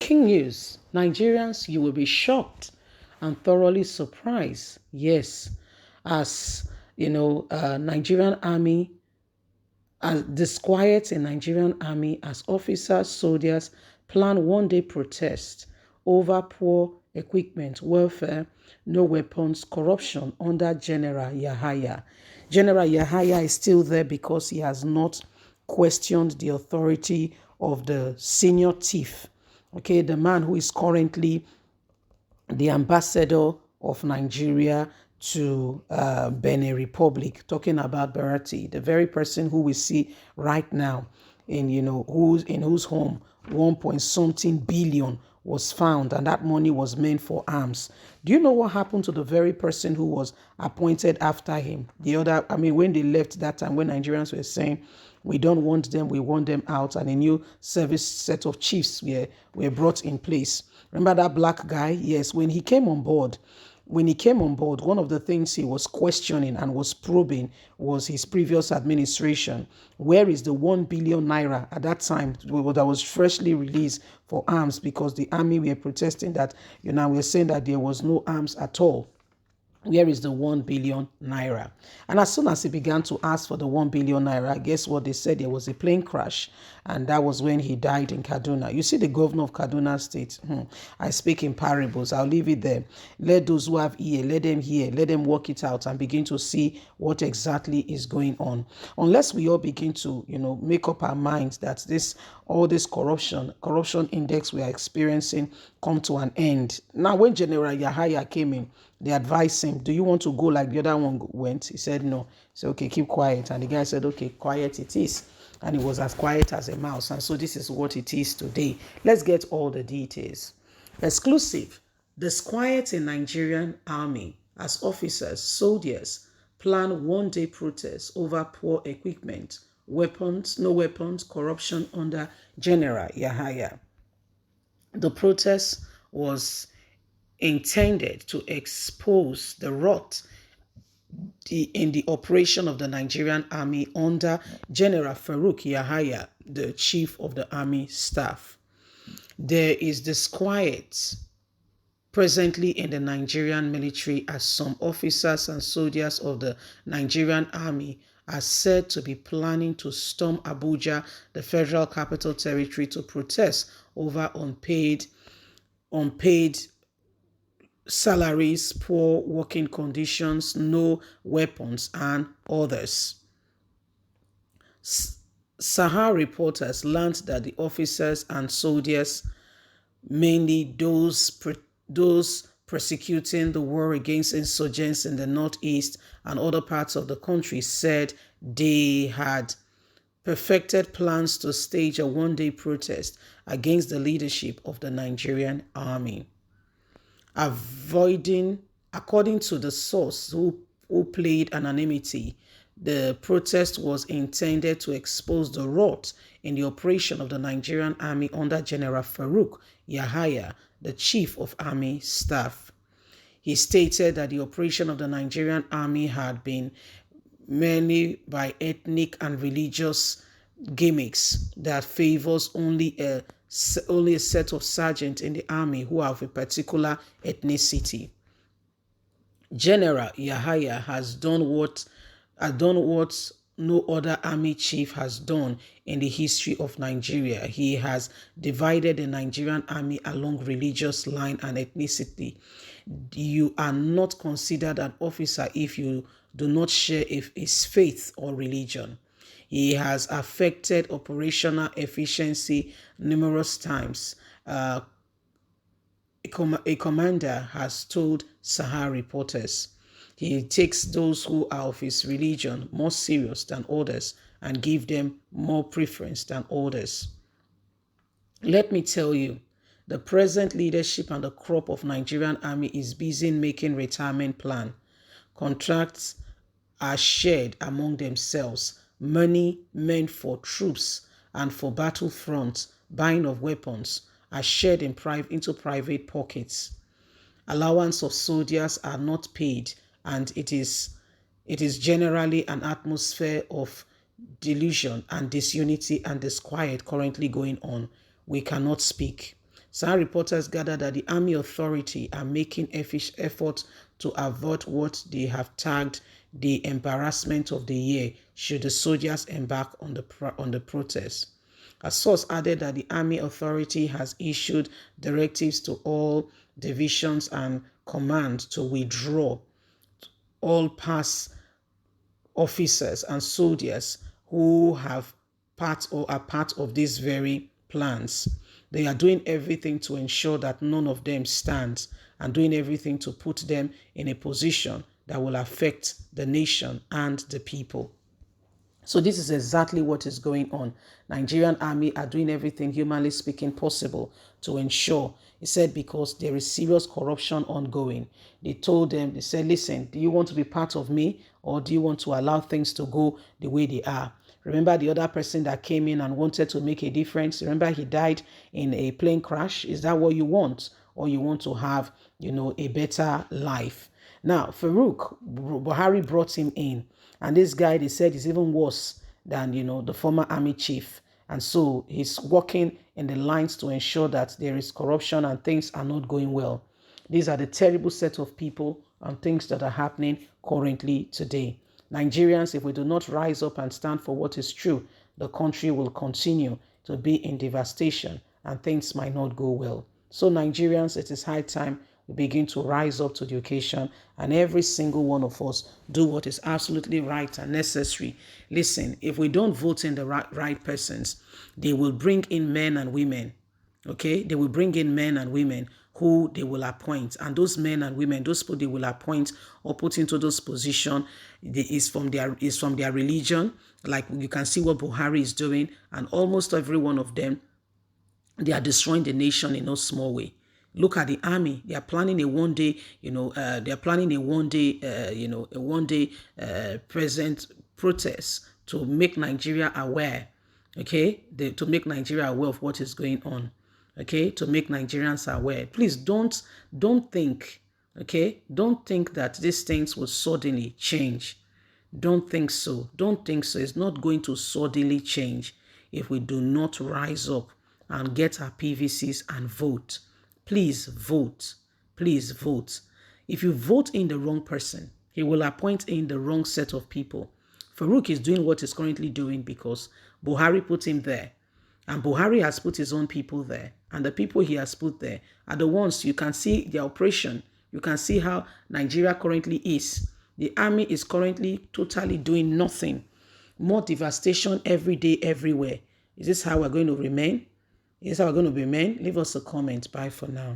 Shocking news. Nigerians, you will be shocked and thoroughly surprised. Yes, as Nigerian army, as disquiet in Nigerian army as officers, soldiers plan one-day protest over poor equipment, welfare, no weapons, corruption under General Yahaya. General Yahaya is still there because he has not questioned the authority of the senior chief. Okay, the man who is currently the ambassador of Nigeria to Benin Republic, talking about Barati, the very person who we see right now in whose home 1 point something billion was found, and that money was meant for arms. Do you know what happened to the very person who was appointed after him? When they left that time, when Nigerians were saying, we don't want them, we want them out, and a new service set of chiefs were brought in place. Remember that black guy? Yes, when he came on board, one of the things he was questioning and was probing was his previous administration. Where is the 1 billion naira at that time that was freshly released for arms? Because the army were protesting that, we're saying that there was no arms at all. Where is the 1 billion naira? And as soon as he began to ask for the 1 billion naira, guess what they said? There was a plane crash. And that was when he died in Kaduna. You see, the governor of Kaduna State, I speak in parables. I'll leave it there. Let those who have ear, let them hear, let them work it out and begin to see what exactly is going on. Unless we all begin to, make up our minds that all this corruption index we are experiencing come to an end. Now, when General Yahaya came in, they advised him, do you want to go like the other one went? He said no. He said, okay, keep quiet. And the guy said, okay, quiet it is. And it was as quiet as a mouse. And so this is what it is today. Let's get all the details. Exclusive. Disquiet in Nigerian army as officers, soldiers plan one-day protest over poor equipment, weapons, no weapons, corruption under General Yahaya. The protest was intended to expose the rot in the operation of the Nigerian army under General Farouk Yahaya, the chief of the army staff. There is disquiet presently in the Nigerian military as some officers and soldiers of the Nigerian army are said to be planning to storm Abuja, the Federal Capital Territory, to protest over unpaid salaries, poor working conditions, no weapons, and others. Sahar reporters learned that the officers and soldiers, mainly those prosecuting the war against insurgents in the northeast and other parts of the country, said they had perfected plans to stage a one-day protest against the leadership of the Nigerian army. According to the source who played anonymity, the protest was intended to expose the rot in the operation of the Nigerian army under General Farouk Yahaya, the chief of army staff. He stated that the operation of the Nigerian army had been mainly by ethnic and religious gimmicks that favors only a set of sergeants in the army who are of a particular ethnicity. General Yahaya has done what no other army chief has done in the history of Nigeria. He has divided the Nigerian army along religious line and ethnicity. You are not considered an officer if you do not share his faith or religion. He has affected operational efficiency numerous times. A commander has told Sahar reporters he takes those who are of his religion more serious than others and give them more preference than others. Let me tell you, the present leadership and the crop of Nigerian army is busy making retirement plan. Contracts are shared among themselves. Money meant for troops and for battlefront, buying of weapons, are shared into private pockets. Allowance of soldiers are not paid, and it is generally an atmosphere of delusion and disunity and disquiet currently going on. We cannot speak. Some reporters gather that the army authority are making efforts to avert what they have tagged the embarrassment of the year should the soldiers embark on the protest. A source added that the army authority has issued directives to all divisions and commands to withdraw all past officers and soldiers who have part or are part of these very plans. They are doing everything to ensure that none of them stands and doing everything to put them in a position that will affect the nation and the people. So this is exactly what is going on. Nigerian army are doing everything humanly speaking possible to ensure. He said because there is serious corruption ongoing. They told them, they said, listen, do you want to be part of me or do you want to allow things to go the way they are? Remember the other person that came in and wanted to make a difference? Remember he died in a plane crash? Is that what you want? Or you want to have, a better life? Now, Farouk, Buhari brought him in. And this guy, they said, is even worse than, the former army chief. And so he's working in the lines to ensure that there is corruption and things are not going well. These are the terrible set of people and things that are happening currently today. Nigerians, if we do not rise up and stand for what is true, the country will continue to be in devastation and things might not go well. So Nigerians, it is high time we begin to rise up to the occasion and every single one of us do what is absolutely right and necessary. Listen, if we don't vote in the right persons, they will bring in men and women. Okay, they will bring in men and women who they will appoint, and those men and women, those people they will appoint or put into those positions is from their religion. Like you can see what Buhari is doing, and almost every one of them, they are destroying the nation in no small way. Look at the army. They are planning a one-day, present protest to make Nigeria aware. Okay, to make Nigeria aware of what is going on. Okay, to make Nigerians aware. Please don't think. Okay, don't think that these things will suddenly change. Don't think so. Don't think so. It's not going to suddenly change if we do not rise up and get our PVCs and vote. Please vote. Please vote. If you vote in the wrong person, he will appoint in the wrong set of people. Farouk is doing what he's currently doing because Buhari put him there. And Buhari has put his own people there. And the people he has put there are the ones you can see their operation. You can see how Nigeria currently is. The army is currently totally doing nothing. More devastation every day, everywhere. Is this how we're going to remain? Is this how we're going to remain? Leave us a comment. Bye for now.